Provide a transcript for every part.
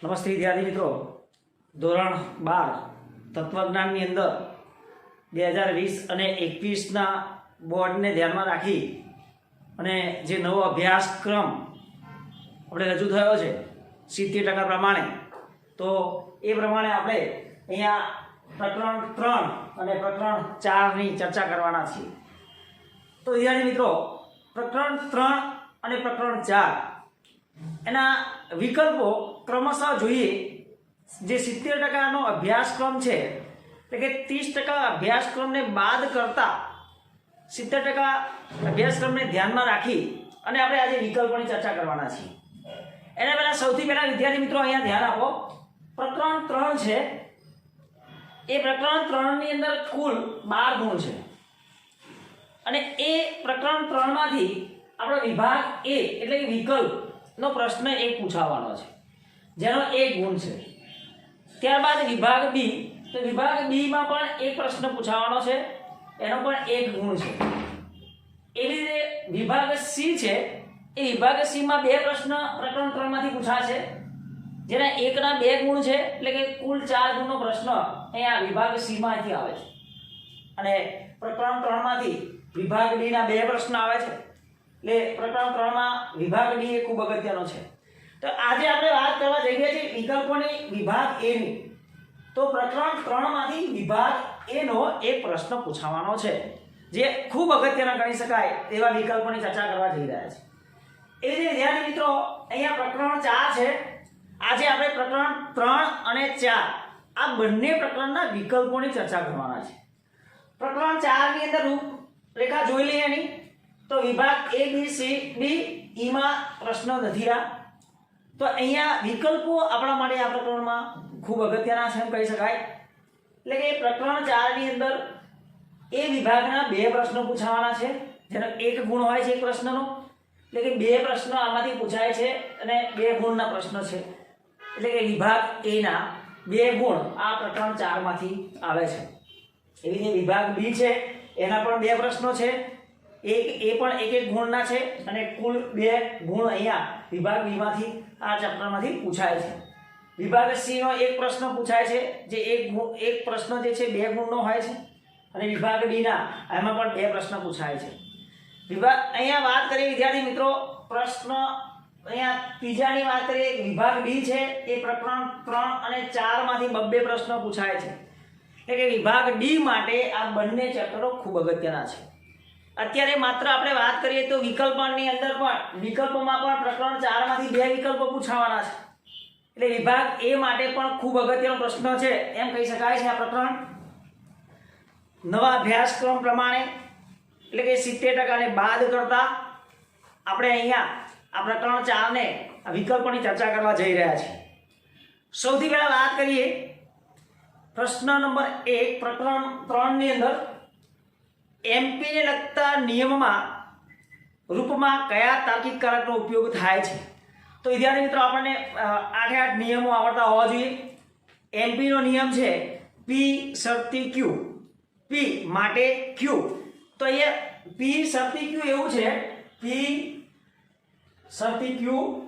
નમસ્તે વિદ્યાર્થી મિત્રો, ધોરણ 12 તત્વજ્ઞાનની અંદર 2020 અને 21ના બોર્ડને ધ્યાનમાં રાખી અને જે નવો અભ્યાસક્રમ આપણે રજૂ થયો છે 70% પ્રમાણે, તો એ પ્રમાણે આપણે અહીંયા પ્રકરણ 3 અને પ્રકરણ 4ની ચર્ચા કરવાના છીએ. તો વિદ્યાર્થી મિત્રો, પ્રકરણ 3 અને પ્રકરણ 4 એના વિકલ્પો ક્રમશઃ જોઈએ. જે 70%નો અભ્યાસક્રમ છે, એટલે કે 30% અભ્યાસક્રમને બાદ કરતા 70% અભ્યાસક્રમને ધ્યાનમાં રાખી અને આપણે આજે વિકલ્પોની ચર્ચા કરવાના છીએ. એના પહેલાં સૌથી પહેલાં વિદ્યાર્થી મિત્રો અહીંયા ધ્યાન આપો, પ્રકરણ 3 છે એ પ્રકરણ 3ની અંદર કુલ 12 ગુણ છે અને એ પ્રકરણ 3માંથી આપણો વિભાગ A એટલે કે વિકલ્પનો પ્રશ્ન એક પૂછાવાનો છે, જેનો 1 ગુણ છે. ત્યારબાદ વિભાગ B, તો વિભાગ B માં પણ એક પ્રશ્ન પૂછાવાનો છે, એનો પણ 1 ગુણ છે. એવી રીતે વિભાગ C છે, એ વિભાગ C માં 2 પ્રશ્ન પ્રકરણ 3 માંથી પૂછાશે, જેના 1ના 2 ગુણ છે, એટલે કે કુલ 4 ગુણનો પ્રશ્ન અહીંયા વિભાગ C માંથી આવે છે. અને પ્રકરણ 3 માંથી વિભાગ D ના 2 પ્રશ્ન આવે છે, એટલે પ્રકરણ 3 માં વિભાગ D એ ખૂબ અગત્યનો છે. તો આજે આપણે વાત કરવા જઈ રહ્યા છીએ વિકલ્પોની વિભાગ A ની. તો પ્રકરણ 3 માંથી વિભાગ A નો એક પ્રશ્ન પૂછાવાનો છે, જે ખૂબ અગત્યના ગણી શકાય તેવા વિકલ્પોની ચર્ચા કરવા જઈ રહ્યા છે. એ રીતે વિદ્યાર્થી મિત્રો, અહીંયા પ્રકરણ 4 છે. આજે આપણે પ્રકરણ 3 અને 4 આ બંને પ્રકરણના વિકલ્પોની ચર્ચા કરવાના છે. પ્રકરણ 4 ની અંદર રૂપરેખા જોઈ લઈએ એની. તો વિભાગ A B C D E માં પ્રશ્ન નથી આ. તો અહીંયા વિકલ્પો આપણા માટે આ પ્રકરણમાં ખૂબ અગત્યના છે એમ કહી શકાય. એટલે કે પ્રકરણ 4 ની અંદર એ વિભાગના 2 પ્રશ્નો પૂછાવાના છે, જેનો 1 ગુણ હોય છે એક પ્રશ્નનો, એટલે કે 2 પ્રશ્નો આમાંથી પૂછાય છે અને 2 ગુણના પ્રશ્નો છે. એટલે કે વિભાગ A ના 2 ગુણ આ પ્રકરણ 4 માંથી આવે છે. એવી રીતે વિભાગ B છે, એના પણ 2 પ્રશ્નો છે, એ પણ 1 ગુણના છે અને કુલ 2 ગુણ અહીંયા વિભાગ B માંથી આ ચેપ્ટરમાંથી પૂછાય છે. વિભાગ C નો 1 પ્રશ્ન પૂછાય છે, જે એક પ્રશ્ન જે છે 2 ગુણનો હોય છે, અને વિભાગ D ના એમાં પણ 2 પ્રશ્ન પૂછાય છે. વિભાગ અહીંયા વાત કરીએ વિદ્યાર્થી મિત્રો, પ્રશ્ન અહીંયા ત્રીજાની વાત કરીએ, વિભાગ D છે એ પ્રકરણ 3 અને 4 માંથી 2 પ્રશ્નો પૂછાય છે. એટલે કે વિભાગ D માટે આ બંને ચેપ્ટરો ખૂબ અગત્યના છે. અત્યારે માત્ર આપણે વાત કરીએ તો વિકલ્પોની અંદર પણ વિકલ્પોમાં પણ પ્રકરણ 4 માંથી 2 વિકલ્પો પૂછાવાના છે. એટલે વિભાગ A માટે પણ ખૂબ અગત્યનો પ્રશ્ન છે એમ કહી શકાય છે. આ પ્રકરણ નવા અભ્યાસક્રમ પ્રમાણે, એટલે કે 70% ને બાદ કરતા આપણે અહીંયા આ પ્રકરણ 4 ને વિકલ્પોની ચર્ચા કરવા જઈ રહ્યા છીએ. સૌથી પહેલા વાત કરીએ પ્રશ્ન નંબર 1 પ્રકરણ 3 ની અંદર MP ને લગતા નિયમમાં રૂપમાં કયા તાર્કિક કારકનો ઉપયોગ થાય છે. તો વિદ્યાર્થી મિત્રો, આપણને 8 નિયમો આવડતા હોવા જોઈએ. MP નો નિયમ છે P શરતી Q, P માટે Q. તો અહીંયા P શરતી Q એવું છે, P શરતી Q,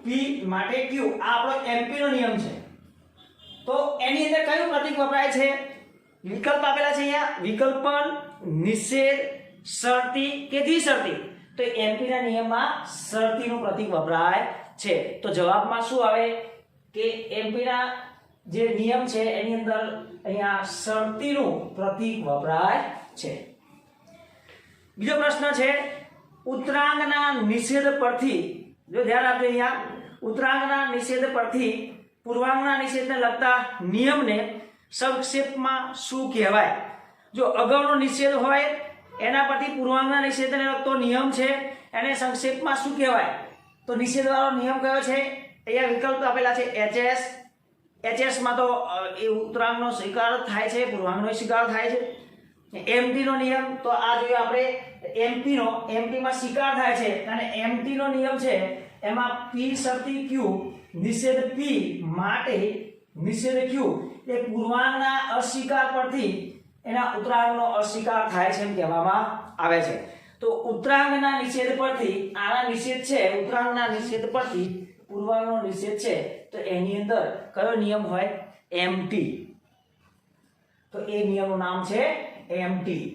P માટે Q, આ આપણો MP નો નિયમ છે. તો એની અંદર કયું પ્રતીક વપરાય છે? વિકલ્પ આપેલા છે અહીંયા, વિકલ્પન, નિષેધ, શરતી કે દ્વિશરતી. તો MP ના નિયમમાં શરતીનું પ્રતીક વપરાય છે. તો જવાબમાં શું આવે કે MP ના જે નિયમ છે એની અંદર અહીંયા શરતીનું પ્રતીક વપરાય છે. બીજો પ્રશ્ન છે ઉત્તરાંગના નિષેધ પરથી, જો ધ્યાન આપજો અહીંયા, ઉત્તરાંગના નિષેધ પરથી પૂર્વાંગના નિષેધને લગતા નિયમને સંક્ષેપમાં શું કહેવાય? જો અગાઉનો નિષેધ હોય એના પરથી પૂર્વાંગના નિષેધને લગતો નિયમ છે, એને સંક્ષેપમાં શું કહેવાય? તો નિષેધવાળો નિયમ કયો છે? અહીંયા વિકલ્પ આપેલા છે HS. HS માં તો એ ઉત્તરાંગનો સ્વીકાર થાય છે, પૂર્વાંગનો સ્વીકાર થાય છે. MT નો નિયમ, તો આ જોઈએ આપણે MP માં સ્વીકાર થાય છે, અને MT નો નિયમ છે એમાં P શરતી Q, નિષેધ P માટે નિષેધ Q, એ પૂર્વાંગના અસ્વીકાર પરથી એના ઉત્તરાંગનો અસ્વીકાર થાય છે એમ કહેવામાં આવે છે. તો ઉત્તરાંગના નિષેધ પરથી આના નિષેધ છે, ઉત્તરાંગના નિષેધ પરથી પૂર્વાંગનો નિષેધ છે, તો એની અંદર કયો નિયમ હોય? એમટી. તો એ નિયમનું નામ છે એમટી.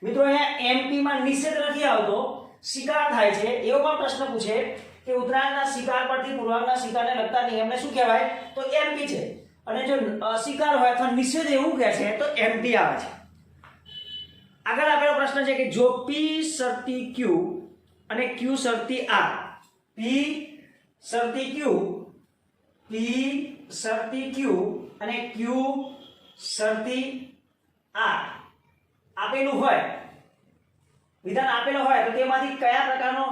મિત્રો અહીંયા એમટી માં નિષેધ નથી આવતો, શિકાર થાય છે. એવો પણ પ્રશ્ન પૂછે કે ઉત્તરાયણના શિકાર પરથી પૂર્વાંગના શિકારને લગતા નિયમને શું કહેવાય? તો એમટી છે. અને જો અશિકાર હોય અથવા નિષેધ એવું કહે છે તો એમટી આવે છે. આગળ આપેલો પ્રશ્ન છે કે જો પી શરતી ક્યુ અને ક્યુ શરતી આર, પી શરતી ક્યુ અને ક્યુ શરતી આર આપેલું હોય, વિધાન આપેલું હોય, તો તેમાંથી કયા પ્રકારનો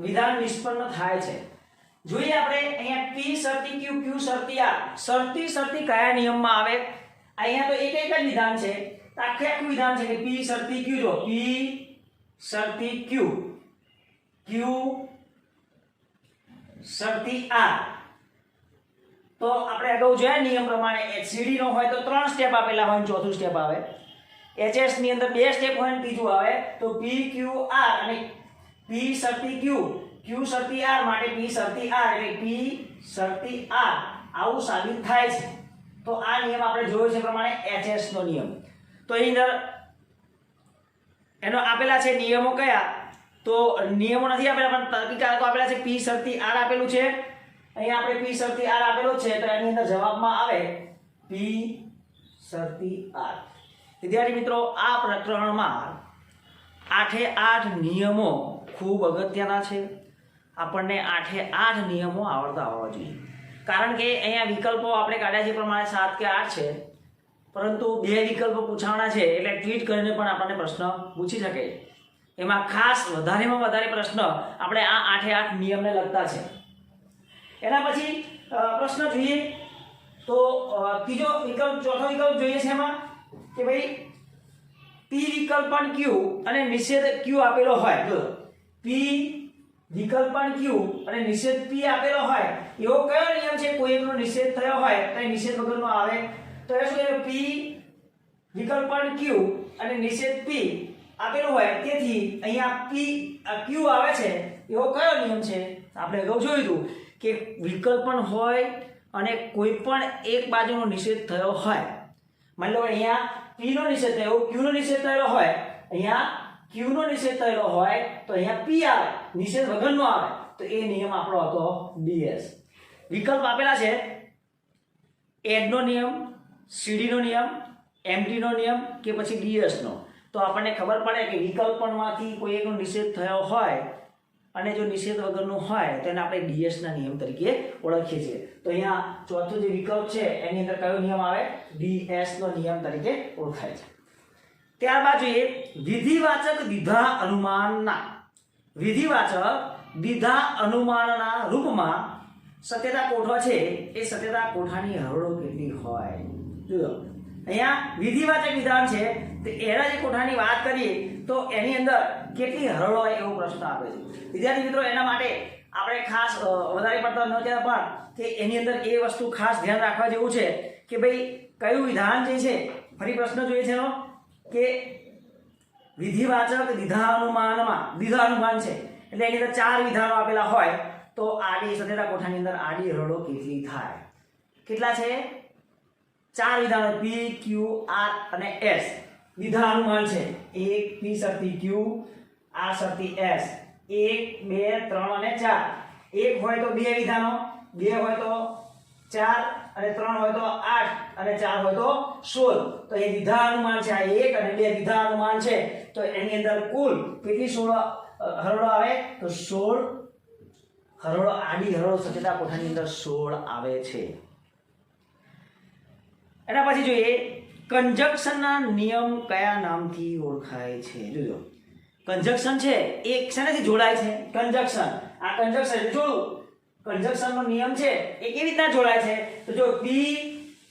વિધાન નિષ્પન્ન થાય છે? જોઈએ આપણે અહીંયા પી શરતી ક્યુ, ક્યુ શરતી આર. શરતી કયા નિયમમાં આવે? અહીંયા તો એક જ વિધાન છે, આખું વિધાન છે કે પી શરતી ક્યુ. જો પી શરતી ક્યુ, ક્યુ શરતી આર, તો આપણે અગાઉ જોયા નિયમ પ્રમાણે એચસીડી નો હોય તો 3 સ્ટેપ આપેલા હોય, ચોથું સ્ટેપ આવે. એચએસ ની અંદર 2 સ્ટેપ હોય, ત્રીજું આવે. તો પી ક્યુ આર અને પી શરતી ક્યુ, ક્યુ શરતી આર માટે પી શરતી આર એટલે પી શરતી આર આવું સાબિત થાય છે. તો આ નિયમ આપણે જોયો છે પ્રમાણે એચએસ નો નિયમ. તો એની અંદર એનો આપેલા છે નિયમો કયા? તો નિયમો નથી આપેલા પણ તાર્કિકારકો આપેલા છે. પી શરતી આર આપેલું છે, અહીંયા આપણે પી શરતી આર આપેલું છે, તો એની અંદર જવાબમાં આવે પી શરતી આર. વિદ્યાર્થી મિત્રો, આ પ્રકરણમાં 8 નિયમો ખૂબ અગત્યના છે. આપણને 8 નિયમો આવડતા હોવા જોઈએ, કારણ કે અહીંયા વિકલ્પો આપણે કાઢ્યા છે પ્રમાણે 7 કે 8 છે, પરંતુ 2 વિકલ્પો પૂછાવાના છે એટલે ટ્વીટ કરીને પણ આપણને પ્રશ્ન પૂછી શકે. એમાં ખાસ વધારેમાં વધારે પ્રશ્ન આપણે આ 8 નિયમને લગતા છે. એના પછી પ્રશ્ન જોઈએ તો ત્રીજો વિકલ્પ, ચોથો વિકલ્પ જોઈએ છે એમાં કે ભાઈ પી વિકલ્પન ક્યુ અને નિષેધ ક્યુ આપેલો હોય. જો પી વિકલ્પન ક્યુ અને નિષેધ પી આપેલો હોય, એવો કયો નિયમ છે? કોઈ એકનો નિષેધ થયો હોય તો એ નિષેધ વગરનો આવે. તો એ શું છે? પી વિકલ્પન ક્યુ અને નિષેધ પી આપેલું હોય, તેથી અહીંયા પી ક્યુ આવે છે. એવો કયો નિયમ છે? આપણે અગાઉ જોયું હતું કે વિકલ્પન હોય અને કોઈ પણ એક બાજુનો નિષેધ થયો હોય. માની લો અહીંયા પી નો નિષેધ થયો, ક્યુ નો નિષેધ થયેલો હોય, અહીંયા ક્યુ નો નિષેધ થયેલો હોય તો અહીંયા પી આવે, નિષેધ વગરનો આવે. તો એ નિયમ આપણો હતો ડીએસ. વિકલ્પ આપેલા છે એડ નો નિયમ, સીડી નો નિયમ, એમટી નો નિયમ કે પછી ડીએસ નો. તો આપણને ખબર પડે કે વિકલ્પનમાંથી કોઈ એકનો નિષેધ થયો હોય અને જો નિષેધ વગરનું હોય તો એને આપણે ડીએસ ના નિયમ તરીકે ઓળખીએ છીએ. તો અહીંયા ચોથો જે વિકલ્પ છે એની અંદર કયો નિયમ આવે? ડીએસ નો નિયમ તરીકે ઓળખાય છે. ત્યારબાદ જોઈએ વિધિવાચક દીધા અનુમાનના. વિધિવાચક દીધા અનુમાનના રૂપમાં સત્યતા કોઠો છે, એ સત્યતા કોઠાની હરોળો કેટલી હોય? જોયો અહીંયા વિધિવાચક વિધાન છે, તો એના જે કોઠાની વાત કરીએ તો એની અંદર કેટલી હરોળો હોય એવો પ્રશ્ન આપે છે. વિદ્યાર્થી મિત્રો, એના માટે આપણે ખાસ વધારે પડતા ન કહેતા પણ કે એની અંદર એ વસ્તુ ખાસ ધ્યાન રાખવા જેવું છે કે ભાઈ કયું વિધાન જે છે, ફરી પ્રશ્ન જોઈએ છે એનો કે વિધિવાચક દીધા અનુમાન છે એટલે એની અંદર 4 વિધાનો આપેલા હોય તો આડી સત્યતા કોઠાની અંદર આડી હરોળો કેટલી થાય? કેટલા છે? 4 વિધાનો પી, ક્યુ, આર અને એસ. દીધા અનુમાન છે 1 પી શરતી ક્યુ, આર શરતી એસ. 1 2 3 અને 4. 1 હોય તો 2 વિધાનો, 2 હોય તો 4 અને 3 હોય તો 8 અને 4 હોય તો 16. તો એ દીધા અનુમાન છે. આ 1 અને 2 દીધા અનુમાન છે. તો એની અંદર કુલ કેટલી 16 હરોળો આવે? તો 16 હરોળો, આડી હરોળો સત્યતા કોઠાની અંદર 16 આવે છે. એના પછી જોઈએ કંજક્શનના નિયમ કયા નામથી ઓળખાય છે? જોજો કંજક્શન છે એ શેનાથી જોડાય છે? કંજક્શન. આ કંજક્શન એટલે જોડવું. કંજક્શનનો નિયમ છે એ કેવી રીતના જોડાય છે? તો જો પી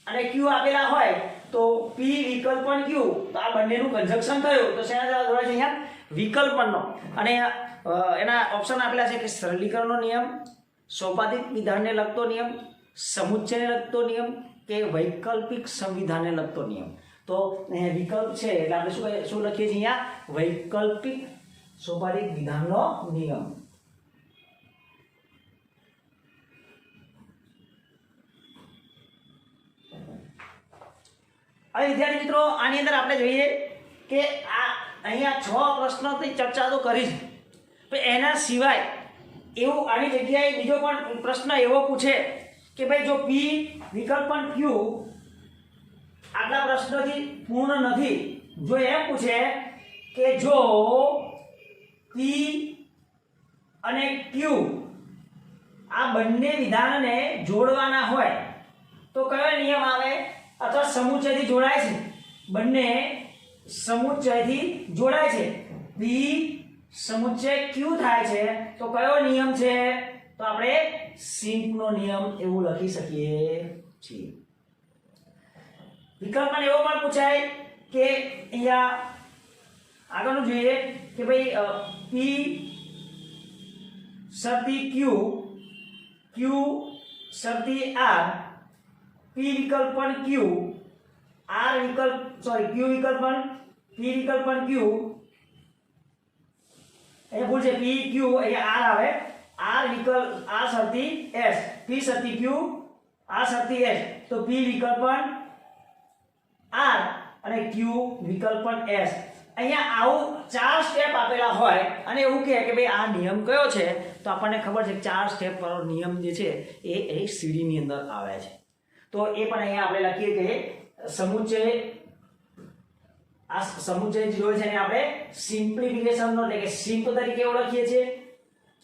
અને ક્યુ આપેલા હોય તો પી વિકલ્પન ક્યુ, તો આ બંનેનું કંજક્શન થયું તો શેના દ્વારા જોડાય છે? અહીંયા વિકલ્પનનો. અને એના ઓપ્શન આપેલા છે કે સરળીકરણનો નિયમ, સોપાધિક વિધાનને લગતો નિયમ, સમુચ્ચયને લગતો નિયમ કે વૈકલ્પિક સંવિધાનને લગતો નિયમ. તો વિકલ્પ છે એટલે આપણે શું લખીએ છીએ અહીંયા? વૈકલ્પિક સોપાધિક વિધાનનો નિયમ. હવે વિદ્યાર્થી મિત્રો આની અંદર આપણે જોઈએ કે આ અહીંયા 6 પ્રશ્નોની ચર્ચા તો કરી છે, પણ એના સિવાય એવું આની જગ્યાએ બીજો પણ પ્રશ્ન એવો પૂછે કે ભાઈ જો P વિકલ્પ પણ Q આટલા પ્રશ્નોથી પૂર્ણ નથી, જો એમ પૂછે કે જો P અને Q આ બંને વિધાનને જોડવાના હોય તો કયો નિયમ આવે, અથવા સમુચ્ચયથી જોડાય છે, બંને સમુચ્ચયથી જોડાય છે, P સમુચ્ચય Q થાય છે તો કયો નિયમ છે, તો આપણે સિમ્પનો નિયમ એવું લખી શકીએ છીએ. વિકલ્પમાં એવો પણ પૂછાય કે અહીંયા આગળનું જોઈએ કે ભાઈ P શરતી Q, Q શરતી R, P વિકલ્પ પણ Q, R વિકલ્પ સોરી Q વિકલ્પ પણ P વિકલ્પ પણ Q, અહીંયા ભૂલ છે P Q અહીંયા R આવે, R વિકલ્પ R શરતી S, P શરતી Q, R શરતી S, તો P વિકલ્પ પણ R અને Q વિકલ્પ પણ S. અહીંયા આવું 4 સ્ટેપ આપેલા હોય અને એવું કહે કે ભાઈ આ નિયમ કયો છે, તો આપણને ખબર છે કે 4 સ્ટેપ વાળો નિયમ જે છે એ સીડી ની અંદર આવે છે. તો એ પણ અહીંયા આપણે લખીએ કે સમુચ્ચય આ સમુચ્ચય જે હોય છે એને આપણે સિમ્પ્લિફિકેશનનો એટલે કે સિમ્પ તરીકે ઓળખીએ છીએ,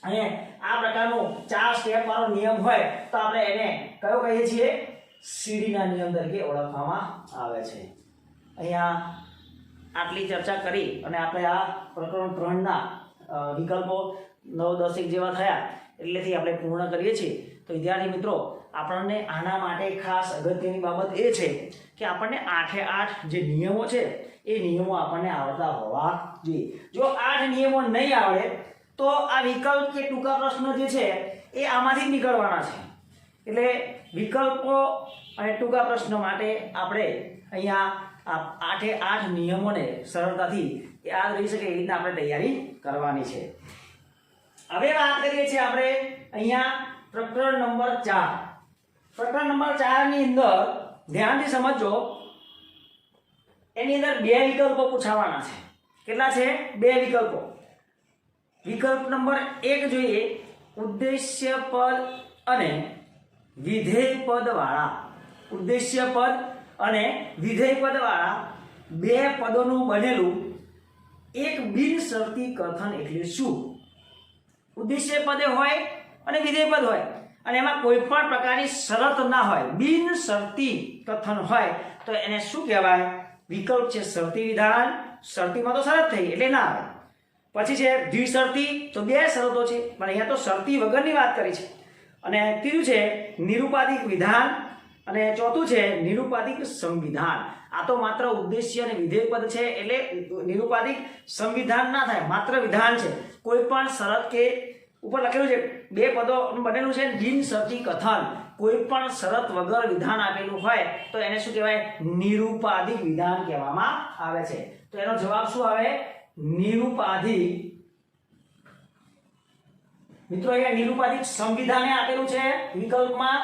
અને આ પ્રકારનો 4 સ્ટેપ વાળો નિયમ હોય તો આપણે એને કયો કહીએ છીએ, સીડી ના નિયમ તરીકે ઓળખવામાં આવે છે. અહીંયા આટલી ચર્ચા કરી અને આપણે આ પ્રકરણ 3 ના વિકલ્પો 9, 10 જેવા થયા એટલેથી આપણે પૂર્ણ કરીએ છીએ. તો વિદ્યાર્થી મિત્રો આપણને આના માટે ખાસ અગત્યની બાબત એ છે કે આપણને 8 જે નિયમો છે એ નિયમો આપણને આવડતા હોવા જોઈએ. જો 8 નિયમો નહીં આવડે તો આ વિકલ્પ કે ટૂંકા પ્રશ્ન જે છે એ આમાંથી જ નીકળવાના છે. એટલે વિકલ્પો અને ટૂંકા પ્રશ્ન માટે આપણે અહીંયા આ 8 નિયમોને સરળતાથી યાદ રહી શકે એ રીતના આપણે તૈયારી કરવાની છે. હવે વાત કરીએ છીએ આપણે અહીંયા પ્રકરણ નંબર 4. પ્રકરણ નંબર 4 ની અંદર ધ્યાનથી સમજો, એની અંદર 2 વિકલ્પો પૂછાવાના છે. કેટલા છે? 2 વિકલ્પો. વિકલ્પ નંબર 1 જોઈએ, ઉદ્દેશ્ય પદ અને વિધેય પદ વાળા. ઉદ્દેશ્ય પદ અને વિધેય પદ વાળા 2 પદોનું બનેલું એક બિનશરતી કથન એટલે શું? ઉદ્દેશ્ય પદ હોય અને વિધેય પદ હોય અને એમાં કોઈ પણ પ્રકારની શરત ના હોય, બિનશરતી કથન હોય તો એને શું કહેવાય? વિકલ્પ છે શરતી વિધાન. શરતીમાં તો શરત થઈ એટલે ના આવે. પછી છે દ્વિશરતી, તો 2 શરતો છે પણ અહીંયા તો શરતી વગરની વાત કરી છે. અને ત્રીજું છે નિરૂપાધિક વિધાન અને ચોથું છે નિરૂપાધિક સંવિધાન. આ તો માત્ર ઉદ્દેશ્ય અને વિધેય પદ છે એટલે નિરૂપાધિક સંવિધાન ના થાય, માત્ર વિધાન છે. કોઈ પણ શરત કે ઉપર લખેલું છે 2 પદો બનેલું છે બિનશરતી કથન, કોઈ પણ શરત વગર વિધાન આપેલું હોય તો એને શું કહેવાય? નિરૂપાધિક વિધાન કહેવામાં આવે છે. તો એનો જવાબ શું આવે? નિરૂપાધિક. મિત્રો અહીંયા નિરૂપાધિક સંવિધાને આપેલું છે વિકલ્પમાં,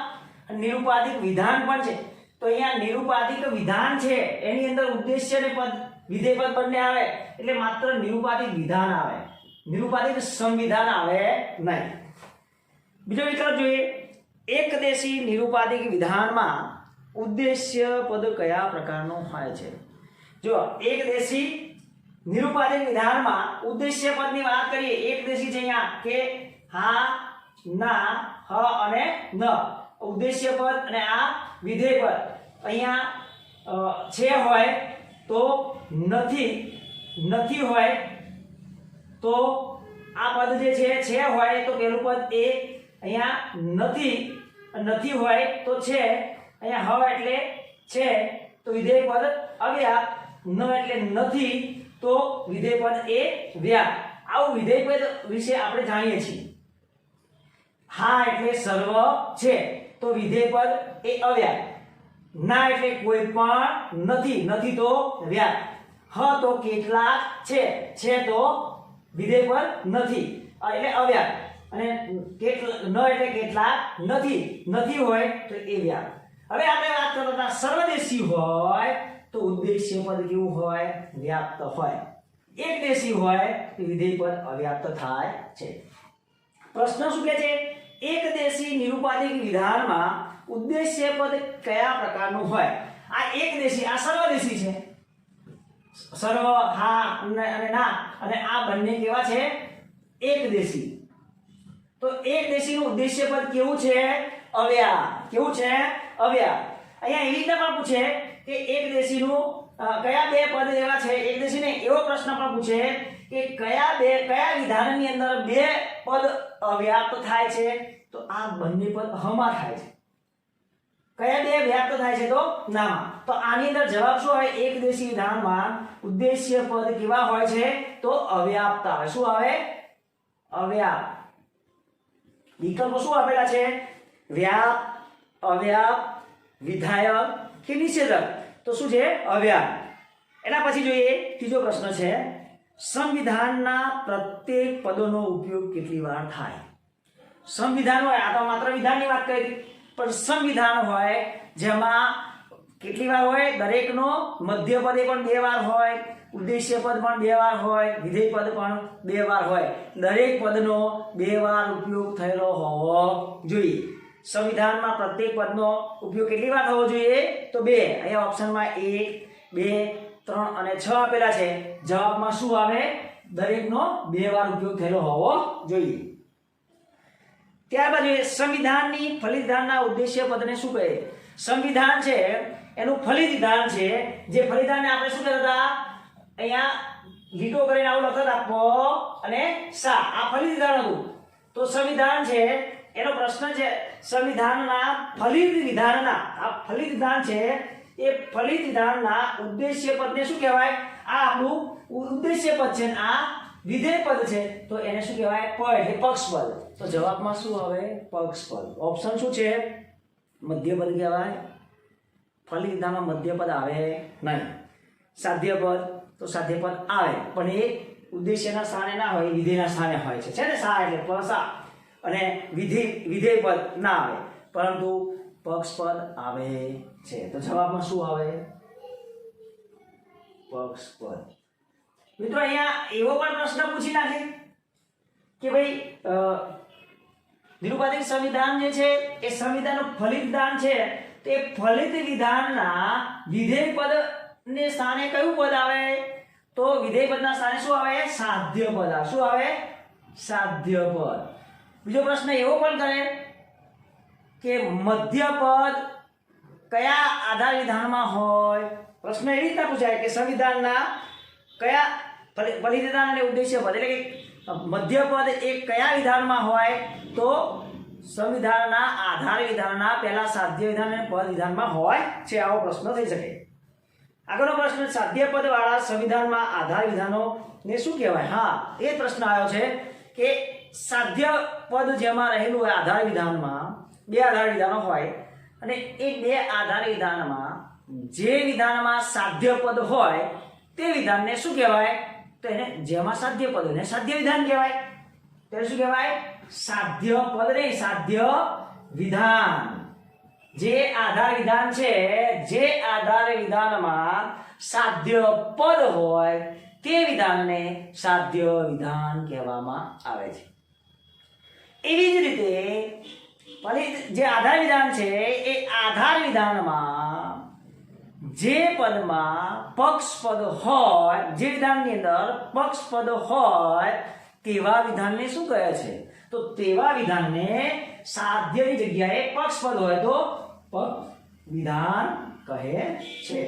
નિરૂપાધિક વિધાન પણ છે. તો અહીંયા નિરૂપાધિક વિધાન છે એની અંદર ઉદ્દેશ્ય અને પદ વિધેય પદ બંને આવે એટલે માત્ર નિરૂપાધિક વિધાન આવે, નિરૂપાધિક સંવિધાન આવે નહીં. બીજો વિકલ્પ જોઈએ, એકદેશી નિરૂપાધિક વિધાનમાં ઉદ્દેશ્ય પદ કયા પ્રકારનું હોય છે? જો એકદેશી નિરૂપાધિક વિધાનમાં ઉદ્દેશ્ય પદની વાત કરીએ, એકદેશી છે અહીંયા કે હા, ના, હ અને ન. ઉદ્દેશ્ય પદ અને આ વિધેય પદ. અહીંયા છે હોય તો નથી, નથી હોય તો આ પદ જે છે હોય તો પેલું પદ એ, અહીંયા નથી, નથી હોય તો છે, અહીંયા હ એટલે છે તો વિધેય પદ અવ્યા, ન એટલે નથી તો વિધેય પદ એ વ્યા. આવું વિધેય પદ વિશે આપણે જાણીએ છીએ. હા એટલે સર્વ છે તો વિધેય પદ એ અવ્યા, ના એટલે કોઈ પણ નથી, નથી તો વ્યા, હ તો કેટલાક છે તો વિધેય પદ નથી એટલે અવ્યાપ, અને કેટલા ન એટલે કેટલા નથી, નથી હોય તો એ વ્યાપ. હવે આપણે વાત કરતા સર્વદેશી હોય તો ઉદ્દેશ્ય પદ કેવું હોય? વ્યાપ્ત હોય. એકદેશી હોય તો વિધેય પદ અવ્યાપ્ત થાય છે. પ્રશ્ન શું કહે છે? એકદેશી નિરૂપાધિક વિધાનમાં ઉદ્દેશ્ય પદ કયા પ્રકારનું હોય? આ એકદેશી, આ સર્વદેશી છે. સર્વ, હા અને ના, અને આ બંને કેવા છે? એકદેશી. તો એકદેશીનું ઉદ્દેશ્ય પદ કેવું છે? અવ્યાપ. કેવું છે? અવ્યાપ. અહીંયા એવી રીતે પણ પૂછે કે એકદેશીનું કયા બે પદ એવા છે? એકદેશી ને એવો પ્રશ્ન પણ પૂછે કે કયા વિધાનની અંદર બે પદ અવ્યાપ્ત થાય છે? તો આ બંને પદ હમાં થાય છે. કયા બે વ્યાપ્ત થાય છે? તો નામાં. તો આની અંદર જવાબ શું આવે? એકદેશી વિધાનમાં ઉદ્દેશ્ય પદ કેવા હોય છે? તો અવ્યાપ્ત આવે. શું આવે? અવ્યાપ. વિકલ્પો શું આપેલા છે? વ્યાપ, અવ્યાપ, વિધાયક કે નિષેધક. તો શું છે? અવ્યાપ. એના પછી જોઈએ ત્રીજો પ્રશ્ન છે, સંવિધાનના પ્રત્યેક પદોનો ઉપયોગ કેટલી વાર થાય? સંવિધાન હોય, આ તો માત્ર વિધાનની વાત કરી, પણ સંવિધાન હોય જેમાં કેટલી વાર હોય? દરેકનો મધ્ય પદ પણ બે વાર હોય, ઉદ્દેશ્ય પદ પણ બે વાર હોય, વિધેય પદ પણ બે વાર હોય. દરેક પદનો બે વાર ઉપયોગ થયેલો હોવો જોઈએ. સંવિધાનમાં પ્રત્યેક પદનો ઉપયોગ કેટલી વાર થવો જોઈએ? તો બે. અહીંયા ઓપ્શનમાં 1, 2, 3 અને 6 આપેલા છે. જવાબમાં શું આવે? દરેકનો બે વાર ઉપયોગ થયેલો હોવો જોઈએ. ત્યારબાદ સંવિધાનની ફલિત વિધાનના ઉદ્દેશ્ય પદને શું કહે? સંવિધાન છે એનું ફલિત વિધાન છે, જે ફલિત વિધાનને આપણે શું કહેતા હતા? અહીંયા લીટો કરીને આવું લખતા હતા, પ અને સા. આ ફલિત વિધાન હતું. તો સંવિધાન છે એનો પ્રશ્ન છે, સંવિધાનના ફલિત વિધાનના, આ ફલિત વિધાન છે એ ફલિત વિધાનના ઉદ્દેશ્ય પદને શું કહેવાય? આ આપણું ઉદ્દેશ્ય પદ છે, આ વિધેય પદ છે, તો એને શું કહેવાય? પ એટલે પક્ષપદ. તો જવાબમાં શું આવે? પક્ષપદ. ઓપ્શન શું છે? મધ્યપદ કહેવાય. ફલિત વિધાનમાં મધ્યપદ આવે નહીં. સાધ્યપદ, તો સાધ્યપદ આવે પણ એ ઉદ્દેશ્યના સ્થાને ના હોય, વિધેયના સ્થાને હોય છે ને? સા એટલે પસા. અને વિધેય પદ ના આવે, પરંતુ પક્ષપદ આવે છે. તો જવાબમાં શું આવે? પક્ષપદ. મિત્રો અહીંયા એવો પણ પ્રશ્ન પૂછી નાખે કે ભાઈ નિરૂપાધિક સંવિધાન જે છે એ સંવિધાનનું ફલિત વિધાન છે, તે ફલિત વિધાનના વિધેય પદ ને સ્થાને કયું પદ આવે? તો વિધેય પદના સ્થાને શું આવે? સાધ્ય પદ આવે. શું આવે? સાધ્ય પદ. બીજો પ્રશ્ન એવો પણ કરે કે મધ્ય પદ કયા આધાર વિધાનમાં હોય? પ્રશ્ન એવી રીતના પૂછાય કે સંવિધાનના કયા ફલિત વિધાન અને ઉદ્દેશ્ય પદ, એટલે કે મધ્ય પદ એ કયા વિધાનમાં હોય? તો સંવિધાનના આધાર વિધાનના પહેલા સાધ્ય વિધાન અને પદ વિધાનમાં હોય છે. આવો પ્રશ્ન થઈ શકે. આગળનો પ્રશ્ન, સાધ્ય પદ વાળા સંવિધાનમાં આધાર વિધાનો ને શું કહેવાય? હા, એ પ્રશ્ન આવ્યો છે કે સાધ્ય પદ જેમાં રહેલું હોય આધાર વિધાનમાં, બે આધાર વિધાનો હોય, અને એ બે આધાર વિધાનમાં જે વિધાનમાં સાધ્ય પદ હોય તે વિધાનને શું કહેવાય? તો એને જેમાં સાધ્ય પદ હોય સાધ્ય વિધાન કહેવાય. ત્યારે શું કહેવાય? સાધ્ય પદ નહીં, સાધ્ય વિધાન. જે આધાર વિધાન છે, જે આધાર વિધાનમાં સાધ્ય પદ હોય તે વિધાનને સાધ્ય વિધાન કહેવામાં આવે છે. એવી જ રીતે જે આધાર વિધાન છે એ આધાર વિધાનમાં જે પદમાં પક્ષપદ હોય, જે વિધાનની અંદર પક્ષપદ હોય તેવા વિધાનને શું કહે છે? તો તેવા વિધાનને સાધ્યની જગ્યાએ પક્ષપદ હોય તો પક્ષ વિધાન કહે છે.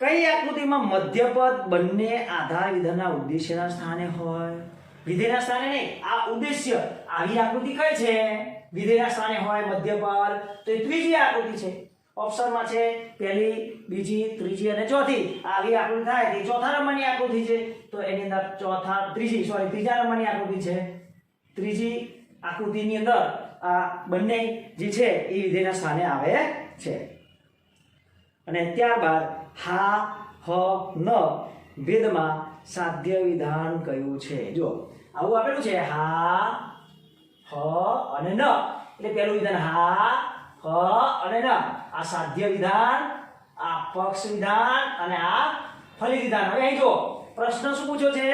કઈ આકૃતિમાં મધ્યપદ બંને આધાર વિધાનના ઉદ્દેશ્યના સ્થાને હોય? વિધેયના સ્થાને નહીં, આ ઉદ્દેશ્ય. આવી આકૃતિ કઈ છે? વિધેયના સ્થાને હોય મધ્યપદ. તો એ ત્રીજી આકૃતિ છે. ઓપ્શનમાં છે પહેલી, બીજી, ત્રીજી અને ચોથી. આવી આકૃતિ થાય તે ચોથા નંબરની આકૃતિ છે. તો એની અંદર ત્રીજા નંબરની આકૃતિ છે. ત્રીજી આકૃતિની અંદર આ બંને જે છે એ વિધેયના સ્થાને આવે છે. અને ત્યારબાદ હા, હ, ન ભેદમાં સાધ્ય વિધાન કયું છે? જો આવું આપેલું છે હા, હ અને ન. એટલે પહેલું વિધાન હા, હ અને ન. આ સાધ્ય વિધાન, આ પક્ષ વિધાન અને આ ફલિત વિધાન. હવે અહીં જો પ્રશ્ન શું પૂછ્યો છે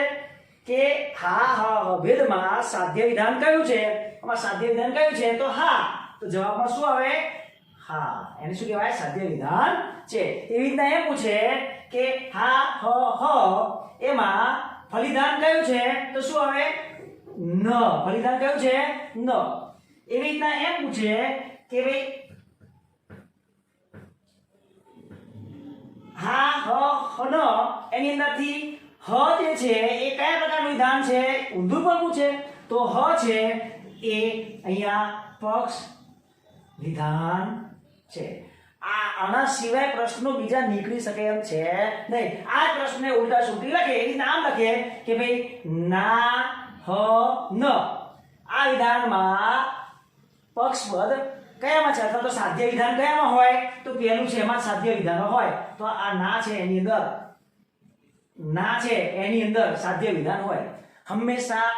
કે હા, હ, ભેદમાં સાધ્ય વિધાન કયું છે? આમાં સાધ્ય વિધાન કયું છે? તો હા. તો જવાબમાં શું આવે? હા. એને શું કહેવાય? સાધ્ય વિધાન છે. એવી રીતના એમ પૂછે કે હા, હ, હ એમાં ફલિદાન કયું છે? તો શું આવે? ન. ફલિદાન કયું છે? ન. એવી રીતના એમ પૂછે કે ભાઈ હા, હ, ન એની અંદરથી હ જે છે એ કયા પ્રકારનું વિધાન છે? ઊંધું પણ પૂછે તો હ છે એ અહીંયા પક્ષ વિધાન છે. આના સિવાય પ્રશ્નો બીજા નીકળી શકે એમ છે નહીં. આ પ્રશ્ને ઉલટા સુલટી લખે એ નામ લખે કે ભાઈ ના, હ, ન આ વિધાનમાં પક્ષપદ કયામાં છે અથવા તો સાધ્ય વિધાન કયામાં હોય? તો પહેલું છે એમાં સાધ્ય વિધાન હોય. તો આ ના છે એની અંદર, ના છે એની અંદર સાધ્ય વિધાન હોય. હંમેશા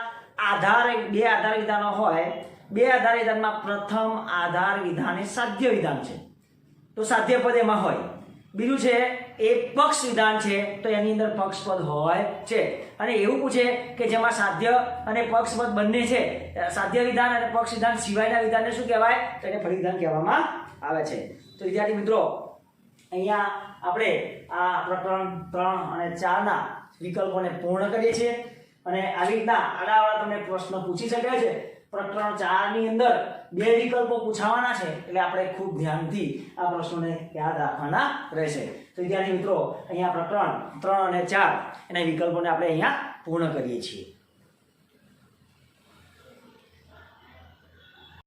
બે આધાર વિધાનો હોય. બે આધાર વિધાનમાં પ્રથમ આધાર વિધાન એ સાધ્ય વિધાન છે તો સાધ્ય પદ એમાં હોય. બીજું છે એ પક્ષ વિધાન છે તો એની અંદર પક્ષપદ હોય છે. અને એવું પૂછે કે જેમાં સાધ્ય અને પક્ષપદ બંને છે, સાધ્ય વિધાન અને પક્ષ વિધાન સિવાયના વિધાનને શું કહેવાય? તો એને ફલિત વિધાન કહેવામાં આવે છે. તો વિદ્યાર્થી મિત્રો અહીંયા આપણે આ પ્રકરણ 3 અને 4 ના વિકલ્પોને પૂર્ણ કરીએ છીએ. અને આવી રીતના આડાવાળા તમને પ્રશ્ન પૂછી શકે છે. પ્રકરણ 4 ની અંદર 2 વિકલ્પો પૂછાવાના છે એટલે આપણે ખૂબ ધ્યાનથી આ પ્રશ્નોને યાદ રાખવાના રહેશે. તો વિદ્યાર્થી મિત્રો અહીંયા પ્રકરણ 3 અને 4 એના વિકલ્પોને આપણે અહીંયા પૂર્ણ કરીએ છીએ.